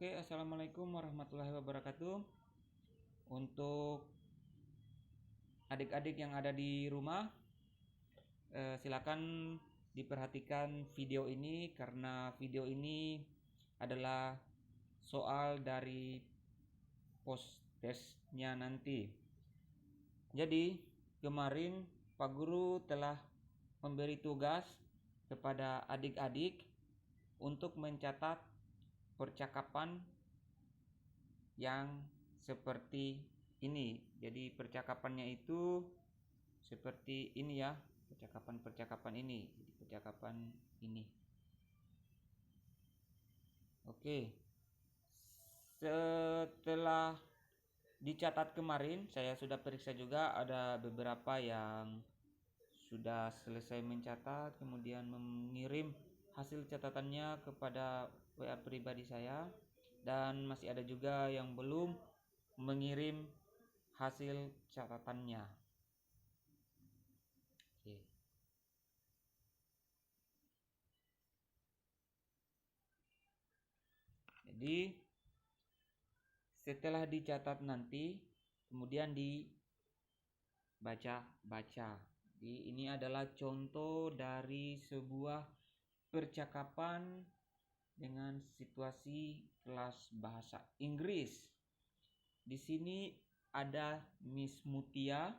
Oke, assalamualaikum warahmatullahi wabarakatuh. Untuk adik-adik yang ada di rumah, silakan diperhatikan video ini karena video ini adalah soal dari post testnya nanti. Jadi kemarin Pak Guru telah memberi tugas kepada adik-adik untuk mencatat percakapan yang seperti ini. Jadi percakapannya itu seperti ini ya, percakapan ini. Jadi percakapan ini. Oke. Setelah dicatat kemarin, saya sudah periksa juga ada beberapa yang sudah selesai mencatat, kemudian mengirim hasil catatannya kepada WA pribadi saya, dan masih ada juga yang belum mengirim hasil catatannya. Oke. Jadi setelah dicatat nanti kemudian dibaca-baca. Jadi ini adalah contoh dari sebuah percakapan dengan situasi kelas bahasa Inggris. Di sini ada Miss Mutia,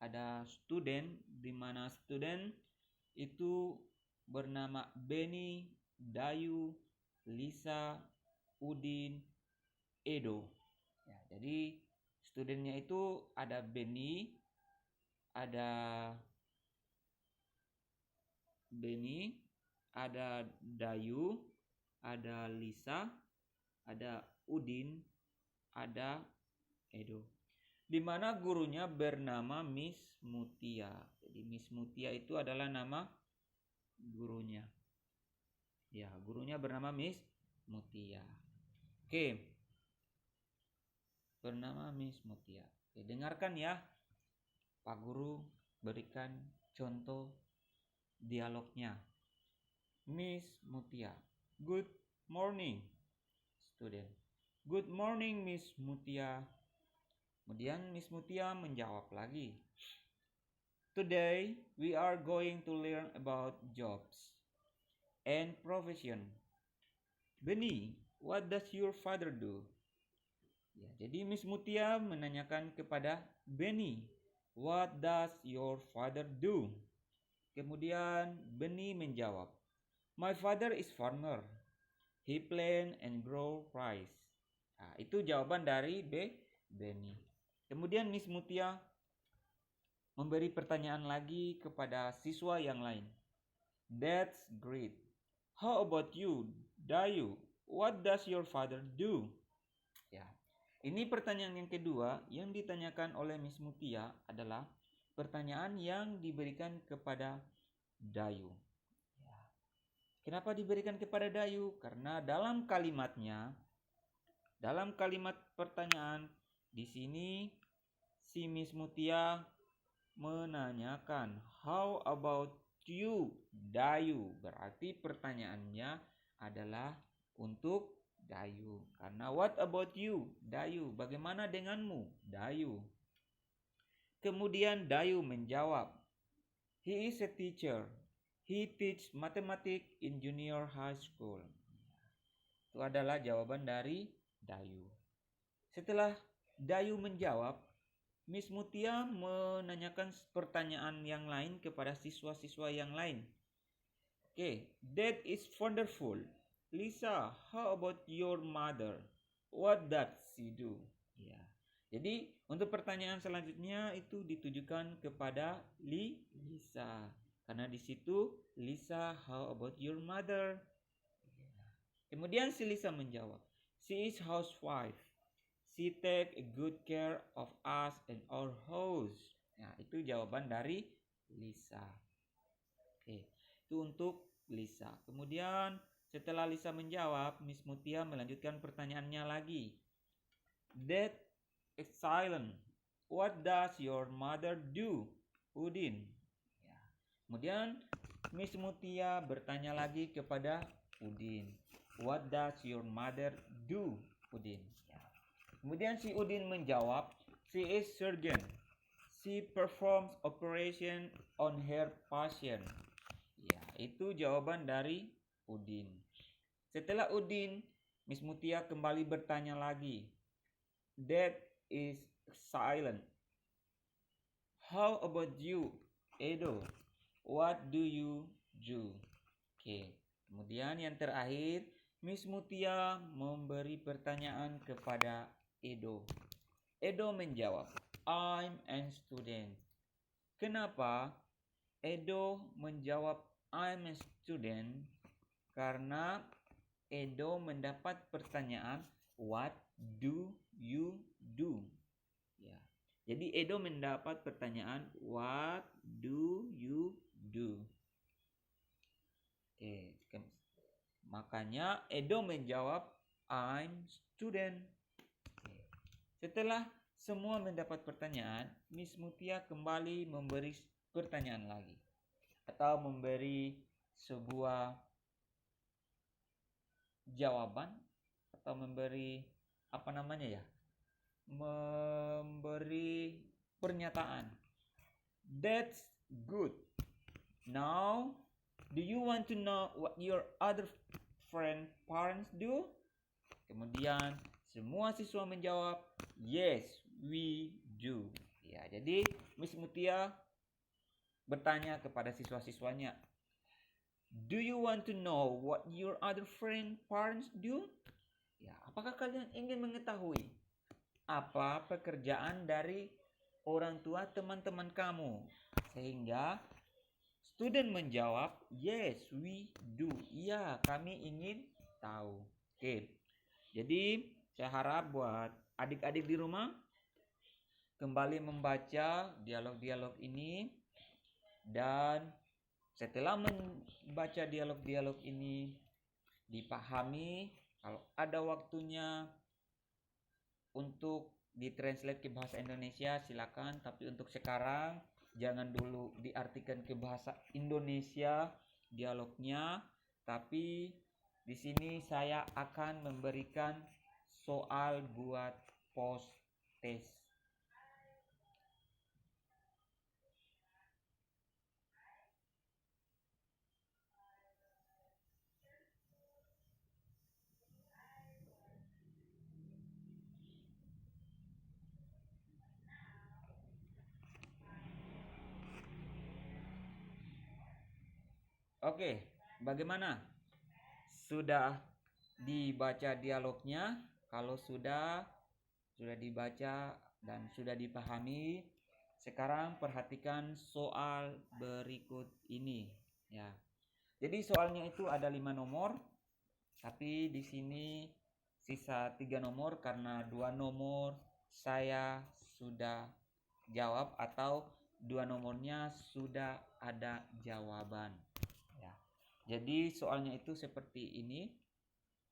ada student, di mana student itu bernama Benny, Dayu, Lisa, Udin, Edo. Ya, jadi studentnya itu ada Benny, ada Dayu, ada Lisa, ada Udin, ada Edo. Di mana gurunya bernama Miss Mutia. Jadi Miss Mutia itu adalah nama gurunya. Ya, gurunya bernama Miss Mutia. Oke. Bernama Miss Mutia. Oke, dengarkan ya. Pak Guru berikan contoh dialognya. Miss Mutia. Good morning, student. Good morning, Miss Mutia. Kemudian Miss Mutia menjawab lagi. Today we are going to learn about jobs and profession. Benny, what does your father do? Ya, jadi Miss Mutia menanyakan kepada Benny, what does your father do? Kemudian Benny menjawab, my father is farmer. He plant and grow rice. Nah, itu jawaban dari Benny. Kemudian Miss Mutia memberi pertanyaan lagi kepada siswa yang lain. That's great. How about you, Dayu? What does your father do? Ya. Ini pertanyaan yang kedua yang ditanyakan oleh Miss Mutia adalah pertanyaan yang diberikan kepada Dayu. Ya. Kenapa diberikan kepada Dayu? Karena dalam kalimat pertanyaan di sini si Miss Mutia menanyakan, how about you, Dayu? Berarti pertanyaannya adalah untuk Dayu. Karena what about you, Dayu? Bagaimana denganmu, Dayu? Kemudian Dayu menjawab, he is a teacher. He teach mathematics in junior high school. Itu adalah jawaban dari Dayu. Setelah Dayu menjawab, Miss Mutia menanyakan pertanyaan yang lain kepada siswa-siswa yang lain. Oke, that is wonderful. Lisa, how about your mother? What does she do? Ya. Jadi untuk pertanyaan selanjutnya itu ditujukan kepada Lisa. Karena di situ Lisa, how about your mother? Ya. Kemudian si Lisa menjawab, she is housewife. She take a good care of us and our house. Nah, itu jawaban dari Lisa. Oke, itu untuk Lisa. Kemudian setelah Lisa menjawab, Miss Mutia melanjutkan pertanyaannya lagi. That is silent. What does your mother do, Udin? Ya. Kemudian Miss Mutia bertanya lagi kepada Udin. What does your mother do, Udin? Ya. Kemudian si Udin menjawab, she is surgeon. She performs operation on her patient. Ya, itu jawaban dari Udin. Setelah Udin, Miss Mutia kembali bertanya lagi. That is silent. How about you, Edo? What do you do? Oke. Kemudian yang terakhir, Miss Mutia memberi pertanyaan kepada Edo. Edo menjawab, I'm a student. Kenapa Edo menjawab I'm a student? Karena Edo mendapat pertanyaan what do you do? Ya. Jadi Edo mendapat pertanyaan what do you do? Oke, makanya Edo menjawab I'm student. Oke. Setelah semua mendapat pertanyaan, Miss Mutia kembali memberi pertanyaan lagi atau memberi sebuah jawaban atau memberi apa namanya ya? Memberi pernyataan. That's good. Now, do you want to know what your other friend parents do? Kemudian semua siswa menjawab, yes, we do. Ya, jadi Miss Mutia bertanya kepada siswa-siswanya, do you want to know what your other friend parents do? Ya, apakah kalian ingin mengetahui apa pekerjaan dari orang tua teman-teman kamu? Sehingga student menjawab, yes, we do. Iya, kami ingin tahu. Oke. Jadi, saya harap buat adik-adik di rumah kembali membaca dialog-dialog ini, dan setelah membaca dialog-dialog ini dipahami, kalau ada waktunya untuk ditranslate ke bahasa Indonesia silakan, tapi untuk sekarang jangan dulu diartikan ke bahasa Indonesia dialognya, tapi di sini saya akan memberikan soal buat post test. Oke, bagaimana? Sudah dibaca dialognya? Kalau sudah dibaca dan sudah dipahami, sekarang perhatikan soal berikut ini ya. Jadi soalnya itu ada 5 nomor, tapi di sini sisa 3 nomor karena 2 nomor saya sudah jawab atau 2 nomornya sudah ada jawaban. Jadi soalnya itu seperti ini.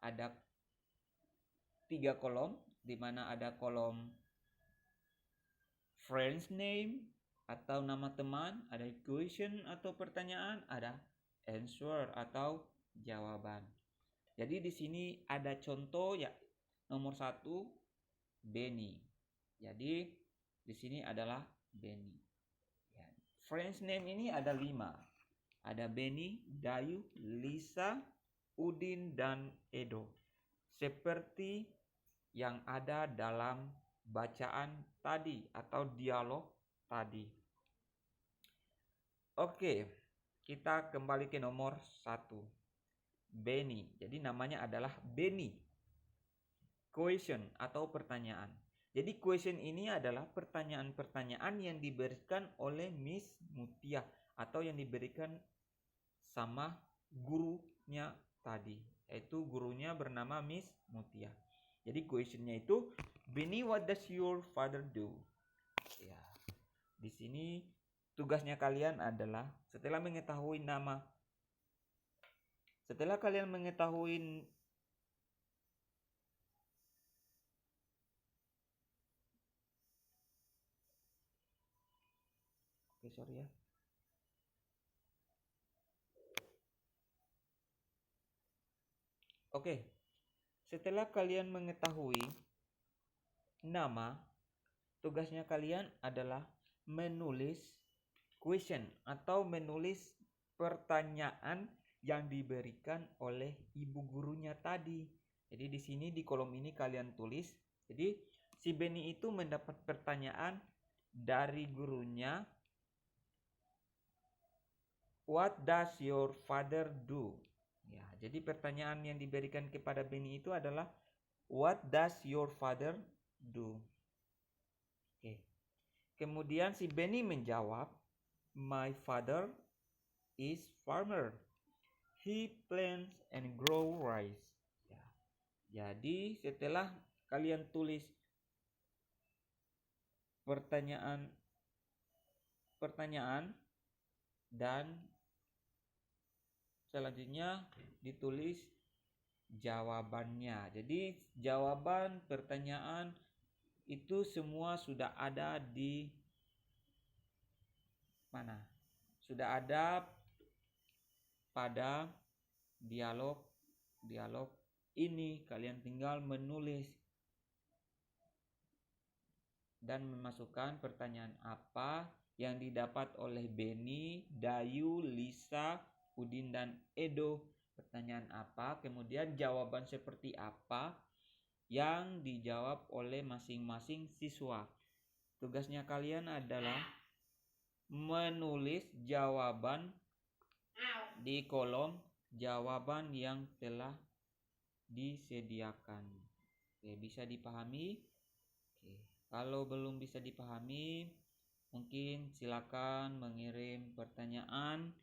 Ada 3 kolom, di mana ada kolom friend's name atau nama teman, ada question atau pertanyaan, ada answer atau jawaban. Jadi di sini ada contoh ya. Nomor 1 Benny. Jadi di sini adalah Benny. Ya. Friend's name ini ada 5. Ada Benny, Dayu, Lisa, Udin, dan Edo. Seperti yang ada dalam bacaan tadi atau dialog tadi. Oke, kita kembali ke nomor 1. Benny. Jadi namanya adalah Benny. Question atau pertanyaan. Jadi question ini adalah pertanyaan-pertanyaan yang diberikan oleh Miss Mutia atau yang diberikan sama gurunya tadi, yaitu gurunya bernama Miss Mutia. Jadi questionnya itu, Benny, what does your father do? Ya, di sini tugasnya kalian adalah setelah kalian mengetahui sorry ya. Oke, setelah kalian mengetahui nama, tugasnya kalian adalah menulis question atau menulis pertanyaan yang diberikan oleh ibu gurunya tadi. Jadi di sini di kolom ini kalian tulis. Jadi si Benny itu mendapat pertanyaan dari gurunya. What does your father do? Ya, jadi pertanyaan yang diberikan kepada Benny itu adalah what does your father do? Oke. Kemudian si Benny menjawab, my father is farmer. He plants and grow rice. Ya. Jadi setelah kalian tulis pertanyaan dan selanjutnya ditulis jawabannya. Jadi jawaban pertanyaan itu semua sudah ada di mana? Sudah ada pada dialog ini. Kalian tinggal menulis dan memasukkan pertanyaan apa yang didapat oleh Benny, Dayu, Lisa, Udin, dan Edo. Pertanyaan apa, kemudian jawaban seperti apa yang dijawab oleh masing-masing siswa. Tugasnya kalian adalah menulis jawaban di kolom jawaban yang telah disediakan. Oke, bisa dipahami? Oke, kalau belum bisa dipahami, mungkin silakan mengirim pertanyaan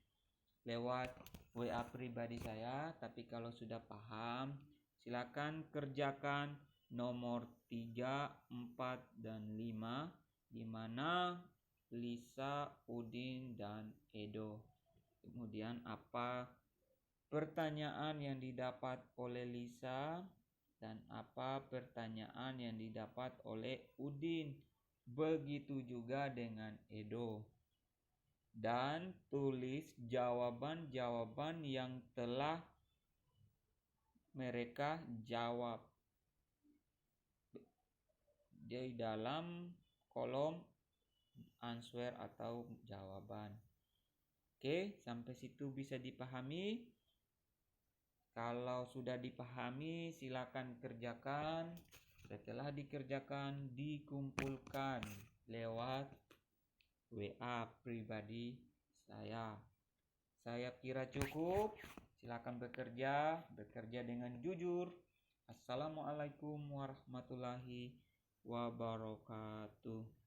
lewat WA pribadi saya. Tapi kalau sudah paham, silakan kerjakan nomor 3, 4, dan 5, di mana Lisa, Udin, dan Edo. Kemudian apa pertanyaan yang didapat oleh Lisa dan apa pertanyaan yang didapat oleh Udin. Begitu juga dengan Edo. Dan tulis jawaban-jawaban yang telah mereka jawab di dalam kolom answer atau jawaban. Oke, sampai situ bisa dipahami? Kalau sudah dipahami, silakan kerjakan. Setelah dikerjakan, dikumpulkan lewat WA pribadi saya. Saya kira cukup. Silakan bekerja dengan jujur. Assalamualaikum warahmatullahi wabarakatuh.